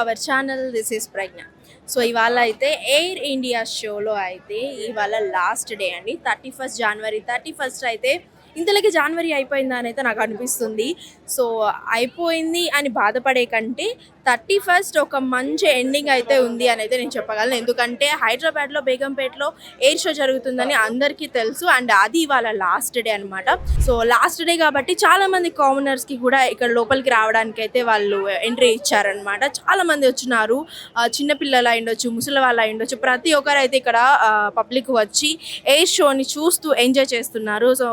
Hour channel. This is Pragya. So ఇవాళ అయితే air India షోలో అయితే ఇవాళ లాస్ట్ డే అండి. 31 జనవరి. 31 అయితే ఇంతలోకి జనవరి అయిపోయిందా అని అయితే నాకు అనిపిస్తుంది. సో అయిపోయింది అని బాధపడే కంటే 31 ఒక మంచి ఎండింగ్ అయితే ఉంది అని అయితే నేను చెప్పగలను. ఎందుకంటే హైదరాబాద్లో బేగంపేటలో ఎయిర్ షో జరుగుతుందని అందరికీ తెలుసు. అండ్ అది ఇవాళ లాస్ట్ డే అనమాట. సో లాస్ట్ డే కాబట్టి చాలామంది కామనర్స్కి కూడా ఇక్కడ లోపలికి రావడానికి అయితే వాళ్ళు ఎంట్రీ ఇచ్చారనమాట. చాలామంది వచ్చినారు. చిన్నపిల్లలు అయిండొచ్చు, ముసలి వాళ్ళు అయిండొచ్చు, ప్రతి ఒక్కరు అయితే ఇక్కడ పబ్లిక్ వచ్చి ఎయిర్ షోని చూస్తూ ఎంజాయ్ చేస్తున్నారు. సో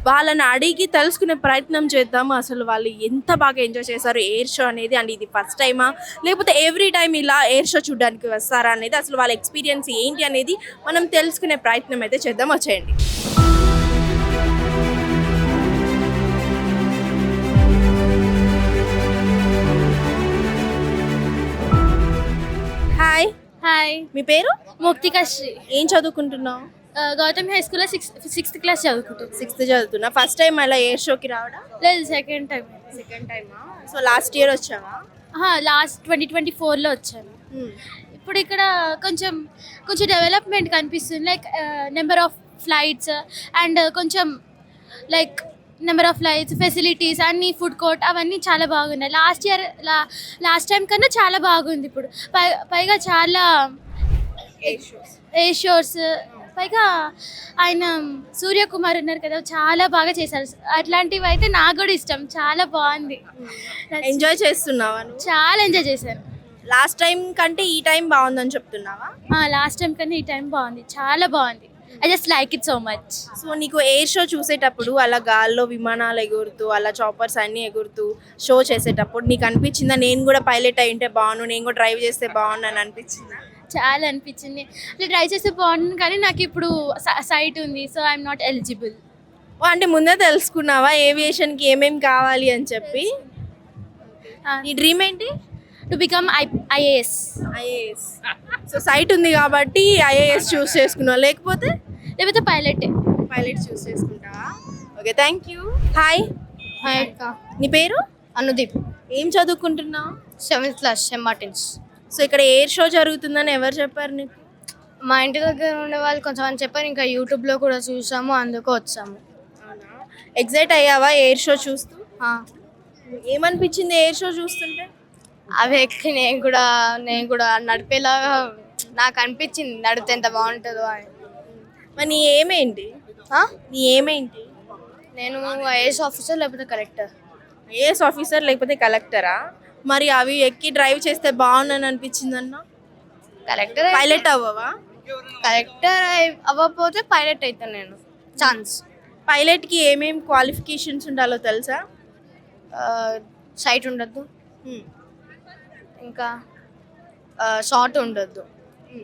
వాళ్ళని అడిగి తెలుసుకునే ప్రయత్నం చేద్దాము. అసలు వాళ్ళు ఎంత బాగా ఎంజాయ్ చేశారు ఎయిర్ షో అనేది. అండ్ ఇది ఫస్ట్ టైమా లేకపోతే ఎవ్రీ టైం ఇలా ఎయిర్ షో చూడడానికి వస్తారా అనేది, అసలు వాళ్ళ ఎక్స్పీరియన్స్ ఏంటి అనేది మనం తెలుసుకునే ప్రయత్నం అయితే చేద్దాం. వచ్చేయండి. హాయ్. హాయ్, మీ పేరు? ముక్తికశ్రీ. ఏం చదువుకుంటున్నావు? గౌతమ్ హై స్కూల్లో సిక్స్త్ క్లాస్ చదువుకుంటుంది. 6th చదువుతున్నా. ఫస్ట్ టైం అలా ఎయిర్ షోకి రావడం? లేదు, సెకండ్ టైం. సెకండ్ టైమా? సో లాస్ట్ ఇయర్ వచ్చావా? లాస్ట్ 2024లో వచ్చాను. ఇప్పుడు ఇక్కడ కొంచెం డెవలప్మెంట్ కనిపిస్తుంది. Like number of flights and కొంచెం like number of flights, facilities, అన్ని ఫుడ్ కోర్ట్ అవన్నీ చాలా బాగున్నాయి. లాస్ట్ టైం కన్నా చాలా బాగుంది ఇప్పుడు. పైగా చాలా ఎయిర్ షోస్, పైగా ఆయన సూర్యకుమార్ ఉన్నారు కదా, చాలా బాగా చేశారు. అట్లాంటివి అయితే నాకు కూడా ఇష్టం. చాలా బాగుంది. ఎంజాయ్ చేస్తున్నావా నువ్వు? చాలా ఎంజాయ్ చేశాను. లాస్ట్ టైం కంటే ఈ టైం బాగుందని చెప్తున్నావా? లాస్ట్ టైం కన్నా ఈ టైం బాగుంది, చాలా బాగుంది. I just like it so much. So నీకు ఎయిర్ షో చూసేటప్పుడు అలా గాల్లో విమానాలు ఎగురుతూ అలా చాపర్స్ అన్నీ ఎగురుతూ షో చేసేటప్పుడు నీకు అనిపించిందా నేను కూడా పైలట్ అయి ఉంటే బాగుండు, నేను కూడా డ్రైవ్ చేస్తే బాగుండు అని అనిపించిందా? చాలా అనిపించింది. అట్లా ట్రై చేస్తే బాగుంటుంది, కానీ నాకు ఇప్పుడు సైట్ ఉంది. So I'm not eligible. అంటే ముందే తెలుసుకున్నావా ఏవియేషన్కి ఏమేమి కావాలి అని చెప్పి? నీ డ్రీమ్ ఏంటి? To become IAS. IAS. So sight ఉంది కాబట్టి ఐఏఎస్ చూస్ చేసుకున్నావు, లేకపోతే పైలట్ చూస్ చేసుకుంటావా? Okay, thank you. Hi. Hi అక్క. నీ పేరు? అనుదీప్. ఏం చదువుకుంటున్నావు? 7th class, Saint Martin's. So ఇక్కడ ఎయిర్ షో జరుగుతుందని ఎవరు చెప్పారు నీకు? మా ఇంటి దగ్గర ఉండే వాళ్ళు కొంచెం అని చెప్పారు. ఇంకా యూట్యూబ్లో కూడా చూసాము, అందుకు వచ్చాము. ఎగ్జైట్ అయ్యావా ఎయిర్ షో చూస్తూ? ఏమనిపించింది ఎయిర్ షో చూస్తుంటే? అవి ఎక్కి నేను కూడా నడిపేలాగా నాకు అనిపించింది, నడితే ఎంత బాగుంటుందో అని. మరి నీ ఏమేంటి? నీ ఏమేంటి? నేను ఐఏఎస్ ఆఫీసర్ లేకపోతే కలెక్టర్. ఐఏఎస్ ఆఫీసర్ లేకపోతే కలెక్టరా? మరి అవి ఎక్కి డ్రైవ్ చేస్తే బాగుందని అనిపించింది అన్న. కలెక్టర్ పైలట్ అవ్వవా? కలెక్టర్ అవ్వకపోతే పైలట్ అవుతాను నేను. ఛాన్స్. పైలట్కి ఏమేమి క్వాలిఫికేషన్స్ ఉండాలో తెలుసా? సైట్ ఉండద్దు, ఇంకా షార్ట్ ఉండొద్దు,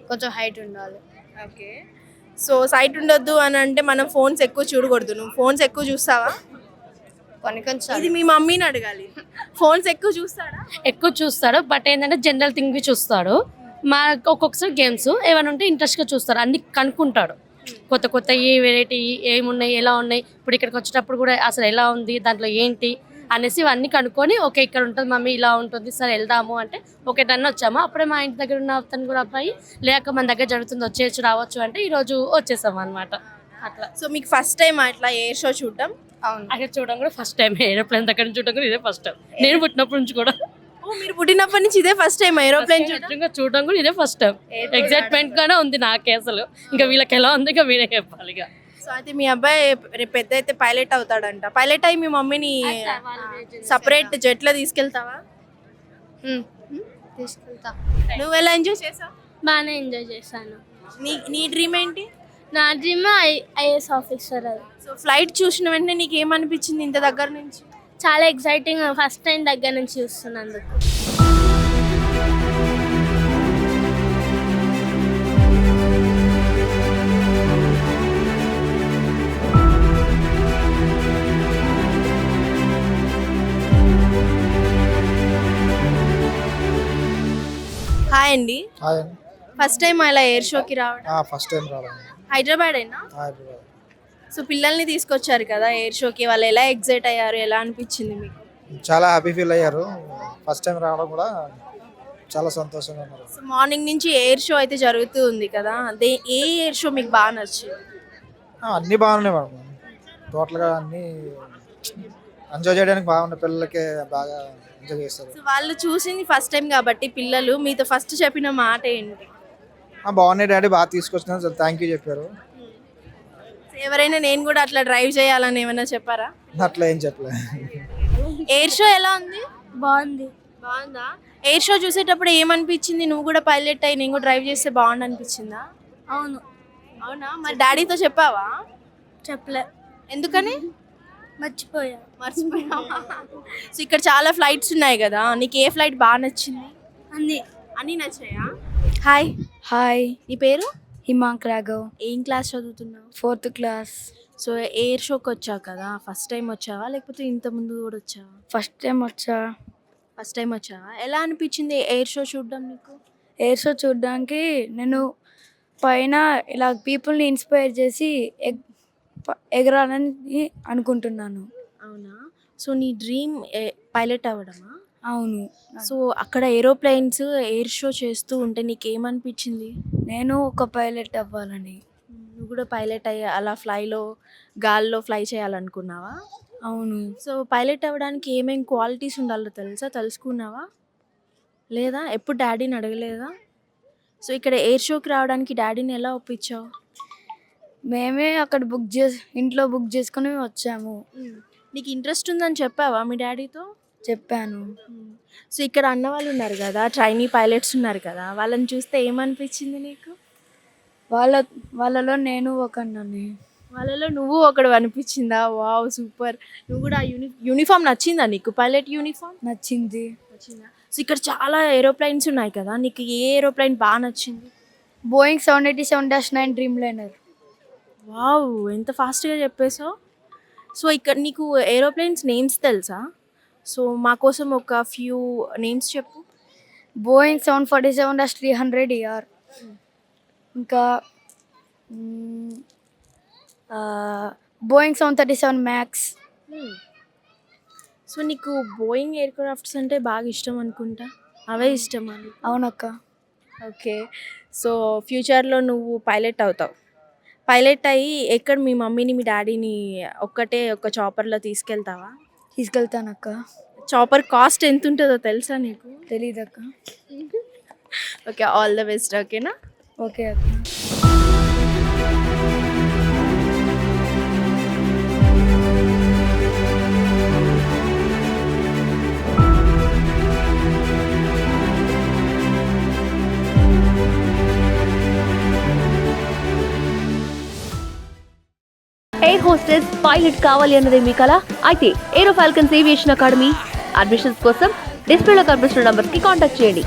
కొంచెం హైట్ ఉండాలి. ఓకే. సో సైట్ ఉండొద్దు అని అంటే మనం ఫోన్స్ ఎక్కువ చూడకూడదు. నువ్వు ఫోన్స్ ఎక్కువ చూస్తావా? కొంచెం. ఇది మీ మమ్మీని అడగాలి. ఫోన్స్ ఎక్కువ చూస్తాడా? ఎక్కువ చూస్తాడు, బట్ ఏంటంటే జనరల్ థింగ్వి చూస్తాడు. మా ఒక్కొక్కసారి గేమ్స్ ఏమైనా ఉంటే ఇంట్రెస్ట్గా చూస్తాడు, అన్ని కనుక్కుంటాడు. కొత్త ఏ వెరైటీ ఏమున్నాయి, ఎలా ఉన్నాయి, ఇప్పుడు ఇక్కడికి వచ్చేటప్పుడు కూడా అసలు ఎలా ఉంది, దాంట్లో ఏంటి అనేసి ఇవన్నీ కనుక్కొని ఓకే ఇక్కడ ఉంటుంది మమ్మీ, ఇలా ఉంటుంది, సరే వెళ్దాము అంటే ఓకే డన్ వచ్చాము. అప్పుడే మా ఇంటి దగ్గర ఉన్న అతను కూడా అబ్బాయి లేక మన దగ్గర జరుగుతుంది, వచ్చేయచ్చు రావచ్చు అంటే ఈరోజు వచ్చేసాము అనమాట. అట్లా. సో మీకు ఫస్ట్ టైం అట్లా ఎయిర్ షో చూడటం? అవును. అక్కడ చూడడం కూడా ఫస్ట్ టైం. ఏరోప్లేన్ దగ్గర నుంచి చూడడం కూడా ఇదే ఫస్ట్ టైం. నేను పుట్టినప్పటి నుంచి కూడా. మీరు పుట్టినప్పటి నుంచి ఇదే ఫస్ట్ టైం ఏరోప్లేన్ చూడడం కూడా ఇదే ఫస్ట్ టైం. ఎగ్జైట్మెంట్ గానే ఉంది నాకే అసలు. ఇంకా వీళ్ళకి ఎలా ఉంది ఇంకా వీరే చెప్పాలి. సో అయితే మీ అబ్బాయి రేపు పెద్ద అయితే పైలట్ అవుతాడంట. పైలట్ అయ్యి మీ మమ్మీని సపరేట్ జెట్లో తీసుకెళ్తావా? తీసుకెళ్తా. నువ్వు ఎలా ఎంజాయ్ చేసావు? బాగానే ఎంజాయ్ చేశాను. నీ డ్రీమ్ ఏంటి? నా డ్రీమ్ ఐఏఎస్ ఆఫీసర్. అది సో ఫ్లైట్ చూసిన వెంటనే నీకు ఏమనిపించింది ఇంత దగ్గర నుంచి? చాలా ఎక్సైటింగ్. ఫస్ట్ టైం దగ్గర నుంచి చూస్తున్నందుకు. హాయ్ అండి. హాయ్. ఫస్ట్ టైం అలా ఎయిర్ షోకి రావడం? ఫస్ట్ టైం రావడం. హైదరాబాద్ అయినా? హైదరాబాద్. సో పిల్లల్ని తీసుకొచ్చారు కదా ఎయిర్ షోకి, వాళ్ళు ఎలా ఎగ్జైట్ అయ్యారు, ఎలా అనిపించింది మీకు? చాలా హ్యాపీ ఫీల్ అయ్యారు. ఫస్ట్ టైం రావడం కూడా చాలా సంతోషంగా ఉన్నారు. సో మార్నింగ్ నుంచి ఎయిర్ షో అయితే జరుగుతూ ఉంది కదా, అదే ఏ ఎయిర్ షో మీకు బాగా నచ్చింది? అన్నీ బాగున్నాయి మేడం. టోటల్గా అన్నీ ఎంజాయ్ చేయడానికి బాగున్నాయి. పిల్లలకి బాగా ఎంజాయ్ చేస్తారు. సో వాళ్ళు చూసింది ఫస్ట్ టైం కాబట్టి పిల్లలు మీతో ఫస్ట్ చెప్పిన మాట ఏంటి? బాగున్నాయి డాడీ, బాగా తీసుకొచ్చినా థ్యాంక్ యూ చెప్పారు. సో ఎవరైనా నేను కూడా అట్లా డ్రైవ్ చేయాలని ఏమైనా చెప్పారా? అట్లా ఏం చెప్పలేదు. ఎయిర్ షో ఎలా ఉంది? బాగుంది. బాగుందా? ఎయిర్ షో చూసేటప్పుడు ఏమనిపించింది? నువ్వు కూడా పైలట్ అయ్యి నేను కూడా డ్రైవ్ చేస్తే బాగుండు అనిపించిందా? అవును. అవునా? మరి డాడీతో చెప్పావా? చెప్పలే, ఎందుకని? మర్చిపోయా. మర్చిపోయావా? సో ఇక్కడ చాలా ఫ్లైట్స్ ఉన్నాయి కదా, నీకు ఏ ఫ్లైట్ బాగా నచ్చింది? అన్నీ నచ్చాయా? హాయ్, హాయ్, నీ పేరు? హిమాంక్ రాఘవ్, ఏం క్లాస్ చదువుతున్నావు? 4th class. సో ఎయిర్ షోకి వచ్చావు కదా, ఫస్ట్ టైం వచ్చావా లేకపోతే ఇంత ముందు కూడా వచ్చావా? ఫస్ట్ టైం వచ్చా. ఫస్ట్ టైం వచ్చావా? ఎలా అనిపించింది ఎయిర్ షో చూడడం నీకు? ఎయిర్ షో చూడడానికి నేను పైన ఇలా పీపుల్ని ఇన్స్పైర్ చేసి ఎగరాలని అనుకుంటున్నాను. అవునా? సో నీ డ్రీమ్ పైలట్ అవ్వడమా? అవును. సో అక్కడ ఏరోప్లేన్స్ ఎయిర్ షో చేస్తూ ఉంటే నీకేమనిపించింది? నేను ఒక పైలట్ అవ్వాలని. నువ్వు కూడా పైలట్ అయ్యి అలా గాల్లో ఫ్లై చేయాలనుకున్నావా? అవును. సో పైలట్ అవ్వడానికి ఏమేమి క్వాలిటీస్ ఉండాలో తెలుసుకున్నావా లేదా? ఎప్పుడు డాడీని అడగలేదా? సో ఇక్కడ ఎయిర్ షోకి రావడానికి డాడీని ఎలా ఒప్పించావు? మేమే అక్కడ ఇంట్లో బుక్ చేసుకుని వచ్చాము. నీకు ఇంట్రెస్ట్ ఉందని చెప్పావా మీ డాడీతో? చెప్పాను. సో ఇక్కడ అన్న వాళ్ళు ఉన్నారు కదా, ట్రైనీ పైలట్స్ ఉన్నారు కదా, వాళ్ళని చూస్తే ఏమనిపించింది నీకు? వాళ్ళలో నేను ఒకడిని. వాళ్ళలో నువ్వు ఒకడు అనిపించిందా? Wow, super. నువ్వు కూడా యూనిఫామ్ నచ్చిందా నీకు? పైలట్ యూనిఫామ్ నచ్చింది. నచ్చిందా? సో ఇక్కడ చాలా ఏరోప్లైన్స్ ఉన్నాయి కదా, నీకు ఏ ఏరోప్లైన్ బాగా నచ్చింది? Boeing 787-9 dream liner. వావ్, ఎంత ఫాస్ట్గా చెప్పేసావు. సో ఇక్కడ నీకు ఏరోప్లేన్స్ నేమ్స్ తెలుసా? సో మా కోసం ఒక ఫ్యూ నేమ్స్ చెప్పు. బోయింగ్ 747-300ER, ఇంకా బోయింగ్ 737 మ్యాక్స్. సో నీకు బోయింగ్ ఎయిర్ క్రాఫ్ట్స్ అంటే బాగా ఇష్టం అనుకుంటా, అవే ఇష్టమా? అవునక్క. ఓకే. సో ఫ్యూచర్లో నువ్వు పైలట్ అవుతావు. పైలట్ అయ్యి ఎక్కడ మీ మమ్మీని మీ డాడీని ఒక చాపర్లో తీసుకెళ్తావా? తీసుకెళ్తానక్క. చాపర్ కాస్ట్ ఎంత ఉంటుందో తెలుసా నీకు? తెలీదక్క. Okay, all the best. ఓకేనా? ఓకే అక్క. ఎయిర్ హోస్టెస్ పైలట్ కావాలి అన్నదే మీ కల అయితే Aero Falcons Aviation Academy admissions కోసం డిస్ప్లేలో కనిపిస్తున్న నంబర్కి కాంటాక్ట్ చేయండి.